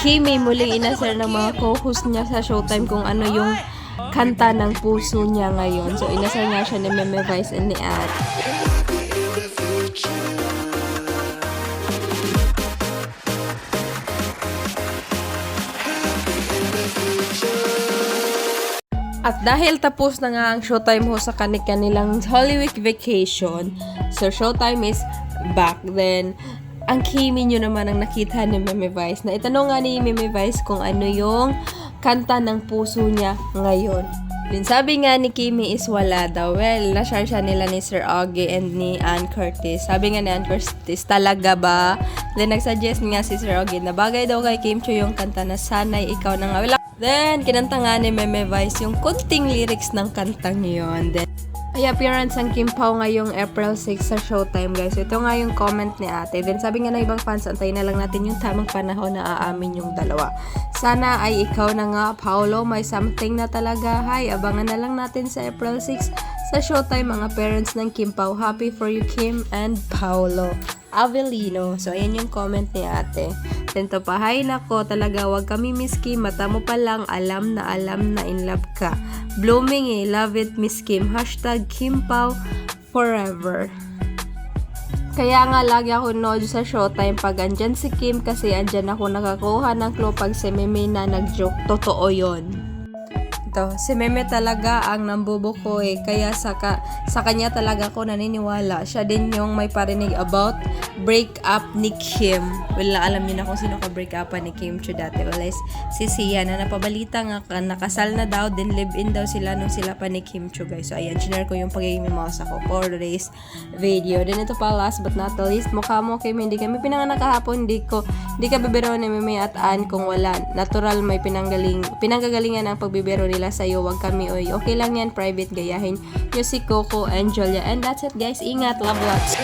Kimi muling inasar ng mga co-host niya sa Showtime kung ano yung kanta ng puso niya ngayon. So, inasar nga siya ni Meme Vice and ni At. At dahil tapos na nga ang Showtime ho sa kanilang Holy Week vacation, so Showtime is back. Then, ang Kimi nyo naman ang nakita ni Meme Vice na itanong nga ni Meme Vice kung ano yung kanta ng puso niya ngayon. Then sabi nga ni Kimi is wala daw. Well, na-share siya nila ni Sir Augie and ni Ann Curtis. Sabi nga ni Ann Curtis, talaga ba? Then nagsuggest nga si Sir Augie na bagay daw kay Kim Chiu yung kanta na Sana'y Ikaw Na Nga. Then, kinanta nga ni Meme Vice yung kunting lyrics ng kantang yun. Then, ay appearance ng Kim Pao ngayong April 6 sa Showtime, guys. Ito nga yung comment ni ate. Then sabi nga ng ibang fans, antayin na lang natin yung tamang panahon na aamin yung dalawa. Sana ay ikaw na nga, Paolo. May something na talaga. Hi, abangan na lang natin sa April 6 sa Showtime, mga parents ng Kim Pao. Happy for you, Kim and Paolo Avellino. So, ayan yung comment ni ate. Tento pa, hay nako, talaga wag kami miss Kim, mata mo pa lang, alam na in love ka. Blooming love it Miss Kim, hashtag Kim Pao forever. Kaya nga lagi ako nood sa Showtime pag andyan si Kim kasi andyan ako nakakuha ng clue pag si Meme na nag-joke, totoo yon. Si Meme talaga ang nambubuko kaya sa kanya talaga ako naniniwala. Siya din yung may parinig about break up ni Kim. Well, alam niyo na kung sino ka-break up ni Kim Chiu dati. Well, si Sia na napabalita nga nakasal na daw, then live-in daw sila nung sila pa ni Kim Chiu, guys. So, ayan, share ko yung pagiging mimosa ko for today's video. Then ito pa, last but not the least, mukha mo Kim, hindi kami pinanganak kahapon, hindi ka bibiro ni Meme at Ann kung wala. Natural may pinanggagalingan ang pagbibiro nila sa'yo, wag kami okay lang yan, private, gayahin nyo si Coco and Julia. And that's it, guys. Ingat, love lots.